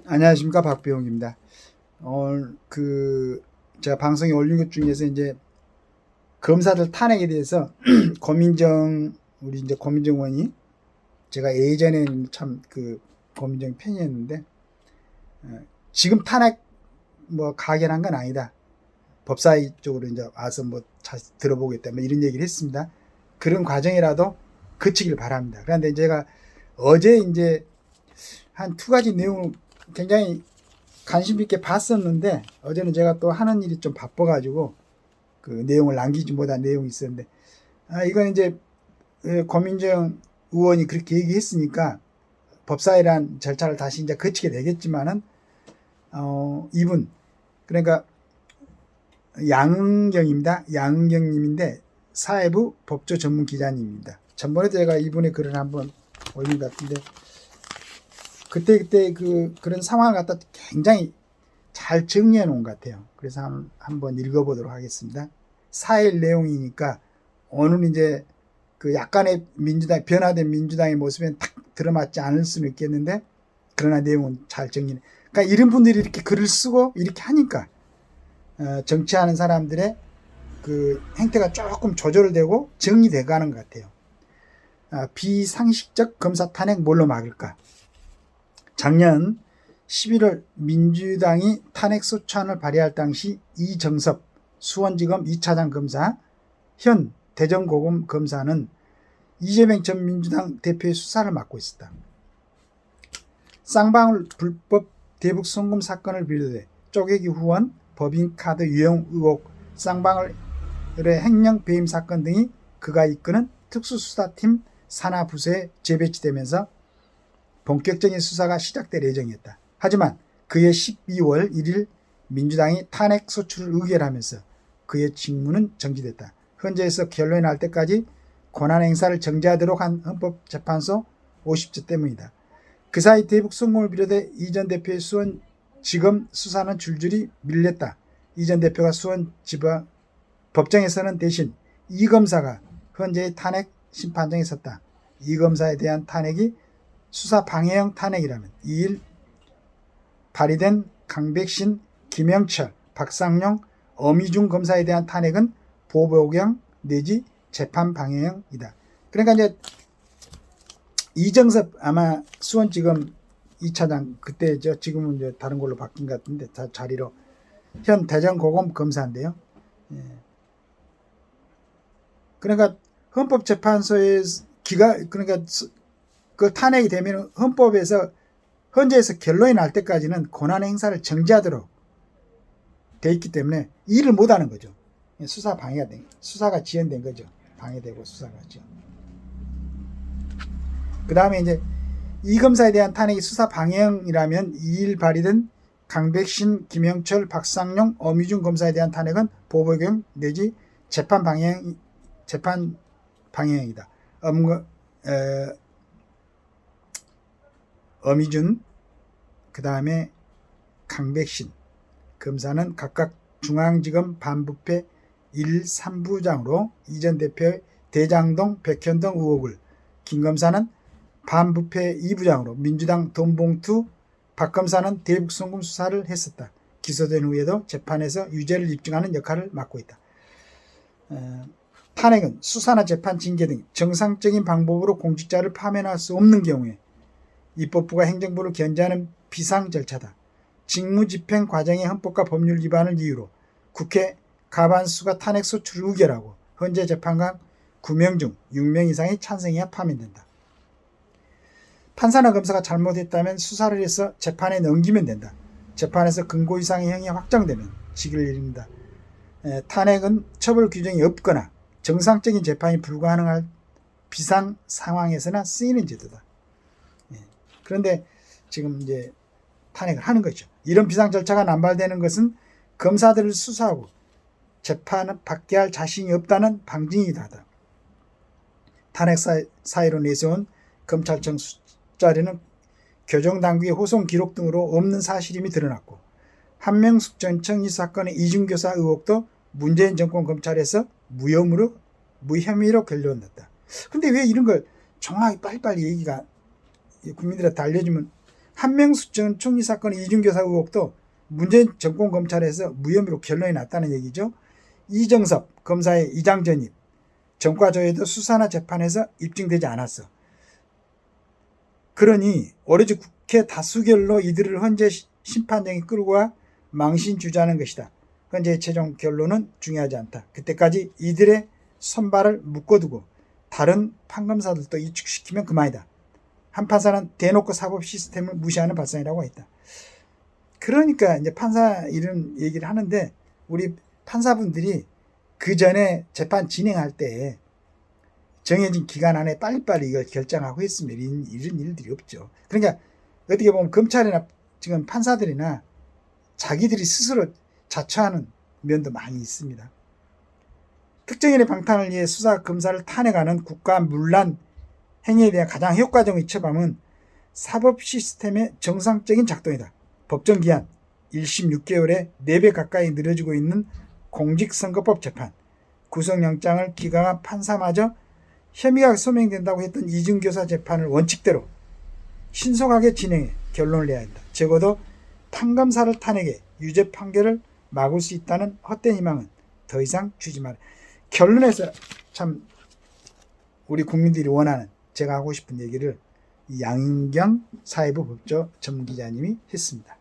안녕하십니까, 박배용입니다. 제가 방송에 올린 것 중에서 이제 검사들 탄핵에 대해서 우리 이제 고민정 의원이, 제가 예전에는 참 고민정 팬이었는데, 지금 탄핵 가결한 건 아니다. 법사위 쪽으로 이제 와서 들어보겠다, 이런 얘기를 했습니다. 그런 과정이라도 거치길 바랍니다. 그런데 제가 어제 이제 한 두 가지 내용을 굉장히 관심 있게 봤었는데, 어제는 제가 또 하는 일이 좀 바빠가지고 그 내용을 남기지 못한 내용이 있었는데, 이건 이제 고민정 의원이 그렇게 얘기했으니까 법사위란 절차를 다시 이제 거치게 되겠지만은, 이분, 그러니까 양은경입니다. 양은경님인데 사회부 법조 전문 기자님입니다. 전번에도 제가 이분의 글을 한번 올린 것 같은데, 그때 그런 상황을 갖다 굉장히 잘 정리해 놓은 것 같아요. 그래서 한번 읽어보도록 하겠습니다. 4일 내용이니까 오늘 이제 약간의 변화된 민주당의 모습에 딱 들어맞지 않을 수는 있겠는데, 그러나 내용은 잘 정리해. 그러니까 이런 분들이 이렇게 글을 쓰고 이렇게 하니까 정치하는 사람들의 행태가 조금 조절되고 정리돼 가는 것 같아요. 비상식적 검사 탄핵 뭘로 막을까? 작년 11월 민주당이 탄핵 소추안을 발의할 당시 이정섭 수원지검 2차장 검사, 현 대전고검 검사는 이재명 전 민주당 대표의 수사를 맡고 있었다. 쌍방울 불법 대북 송금 사건을 비롯해 쪼개기 후원, 법인카드 유용 의혹, 쌍방울의 횡령 배임 사건 등이 그가 이끄는 특수수사팀 산하부서에 재배치되면서 본격적인 수사가 시작될 예정이었다. 하지만 그해 12월 1일 민주당이 탄핵 소추를 의결하면서 그의 직무는 정지됐다. 헌재에서 결론이 날 때까지 권한 행사를 정지하도록 한 헌법재판소 50조 때문이다. 그 사이 대북 송금을 비롯해 이 전 대표의 수원지검 수사는 줄줄이 밀렸다. 이 전 대표가 수원지법 법정에서는 대신 이 검사가 헌재의 탄핵 심판정에 섰다. 이 검사에 대한 탄핵이 수사 방해형 탄핵이라면 2일 발의된 강백신, 김영철, 박상용, 어미중 검사에 대한 탄핵은 보복형 내지 재판 방해형이다. 그러니까 이제 이정섭 아마 수원지검 2차장 그때죠. 지금은 이제 다른 걸로 바뀐 것 같은데 자리로 현 대전고검 검사인데요. 그러니까 헌법재판소의 그러니까 그 탄핵이 되면 헌재에서 결론이 날 때까지는 권한 행사를 정지하도록 돼 있기 때문에 일을 못 하는 거죠. 수사가 지연된 거죠. 방해되고 수사가 지연. 그 다음에 이제 이 검사에 대한 탄핵이 수사 방해형이라면 2일 발의된 강백신, 김영철, 박상용, 어미중 검사에 대한 탄핵은 보복형 내지 재판 방해형이다. 어미준, 그 다음에 강백신 검사는 각각 중앙지검 반부패 1, 3부장으로 이 전 대표의 대장동, 백현동 의혹을, 김 검사는 반부패 2부장으로 민주당 돈봉투, 박 검사는 대북 송금 수사를 했었다. 기소된 후에도 재판에서 유죄를 입증하는 역할을 맡고 있다. 탄핵은 수사나 재판, 징계 등 정상적인 방법으로 공직자를 파면할 수 없는 경우에 입법부가 행정부를 견제하는 비상 절차다. 직무집행 과정의 헌법과 법률 위반을 이유로 국회 과반수가 탄핵 소추를 의결하고 헌재 재판관 9명 중 6명 이상이 찬성해야 파면된다. 판사나 검사가 잘못했다면 수사를 해서 재판에 넘기면 된다. 재판에서 금고 이상의 형이 확정되면 직을 잃는다. 탄핵은 처벌 규정이 없거나 정상적인 재판이 불가능할 비상 상황에서나 쓰이는 제도다. 그런데 지금 이제 탄핵을 하는 거죠. 이런 비상 절차가 남발되는 것은 검사들을 수사하고 재판을 받게 할 자신이 없다는 방증이기도 하다. 탄핵 사유로 내세운 검찰청 수자료는 교정당국의 호송 기록 등으로 없는 사실임이 드러났고, 한명숙 전 청이 사건의 이중교사 의혹도 문재인 정권 검찰에서 무혐의로 결론났다. 근데 왜 이런 걸 정확히 빨리빨리 얘기가 국민들한테 알려주면, 한명숙 전 총리 사건 이중교사 의혹도 문재인 정권 검찰에서 무혐의로 결론이 났다는 얘기죠. 이정섭 검사의 이장 전입, 전과 조회도 수사나 재판에서 입증되지 않았어. 그러니 오로지 국회 다수결로 이들을 헌재 심판정에 끌고 와 망신주저하는 것이다. 헌재의 최종 결론은 중요하지 않다. 그때까지 이들의 선발을 묶어두고 다른 판검사들도 이축시키면 그만이다. 한 판사는 대놓고 사법 시스템을 무시하는 발상이라고 했다. 그러니까 이제 판사 이런 얘기를 하는데 우리 판사분들이 그 전에 재판 진행할 때 정해진 기간 안에 빨리빨리 이걸 결정하고 했으면 이런 일들이 없죠. 그러니까 어떻게 보면 검찰이나 지금 판사들이나 자기들이 스스로 자처하는 면도 많이 있습니다. 특정인의 방탄을 위해 수사 검사를 탄핵하는 국가 문란 행위에 대한 가장 효과적인 처방은 사법 시스템의 정상적인 작동이다. 법정 기한 1심 6개월에 4배 가까이 늘어지고 있는 공직선거법 재판, 구속영장을 기각한 판사마저 혐의가 소명된다고 했던 이중교사 재판을 원칙대로 신속하게 진행해 결론을 내야 한다. 적어도 판검사를 탄핵해 유죄 판결을 막을 수 있다는 헛된 희망은 더 이상 주지 마라. 결론에서 참 우리 국민들이 원하는 제가 하고 싶은 얘기를 양인경 사회부 법조 전문기자님이 했습니다.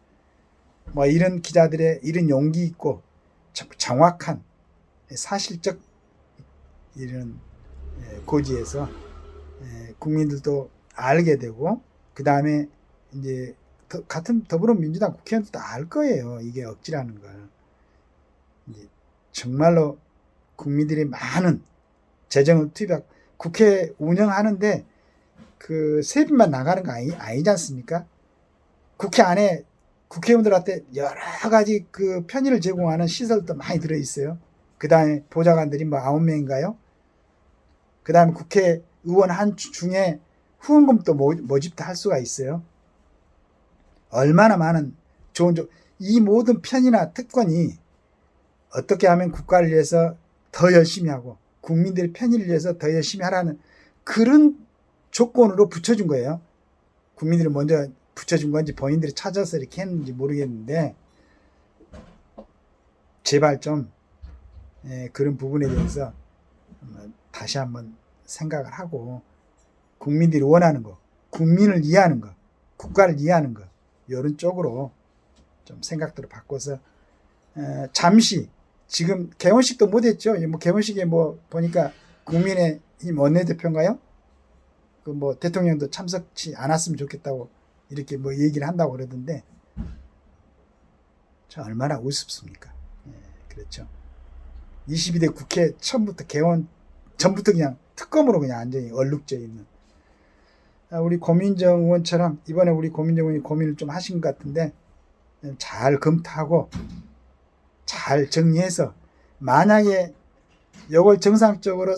뭐 이런 기자들의 이런 용기 있고 정확한 사실적 이런 고지에서 국민들도 알게 되고 그 다음에 이제 같은 더불어민주당 국회의원들도 알 거예요. 이게 억지라는 걸. 이제 정말로 국민들이 많은 재정을 투입하고 국회 운영하는데 그 세금만 나가는 거 아니지 않습니까? 국회 안에 국회의원들한테 여러 가지 그 편의를 제공하는 시설도 많이 들어있어요. 그 다음에 보좌관들이 뭐 9명인가요? 그 다음에 국회의원 한 중에 후원금도 모집도 할 수가 있어요. 얼마나 많은 이 모든 편의나 특권이 어떻게 하면 국가를 위해서 더 열심히 하고 국민들의 편의를 위해서 더 열심히 하라는 그런 조건으로 붙여준 거예요. 국민들이 먼저 붙여준 건지 본인들이 찾아서 이렇게 했는지 모르겠는데 제발 좀 그런 부분에 대해서 다시 한번 생각을 하고 국민들이 원하는 거, 국민을 이해하는 거, 국가를 이해하는 거 이런 쪽으로 좀 생각들을 바꿔서 잠시 지금 개원식도 못했죠. 뭐 개원식에 뭐 보니까 국민의힘 원내대표인가요? 그 뭐 대통령도 참석치 않았으면 좋겠다고 이렇게 뭐 얘기를 한다고 그러던데 저 얼마나 우습습니까? 그렇죠. 22대 국회 처음부터 개원 전부터 그냥 특검으로 그냥 완전히 얼룩져 있는 우리 고민정 의원처럼 이번에 우리 고민정 의원이 고민을 좀 하신 것 같은데 잘 검토하고 잘 정리해서 만약에 이걸 정상적으로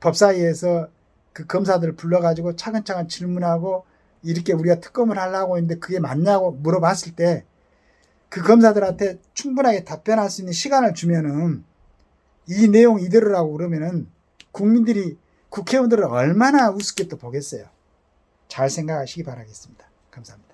법사위에서 그 검사들을 불러가지고 차근차근 질문하고 이렇게 우리가 특검을 하려고 했는데 그게 맞냐고 물어봤을 때 그 검사들한테 충분하게 답변할 수 있는 시간을 주면은 이 내용 이대로라고 그러면은 국민들이 국회의원들을 얼마나 우습게 또 보겠어요. 잘 생각하시기 바라겠습니다. 감사합니다.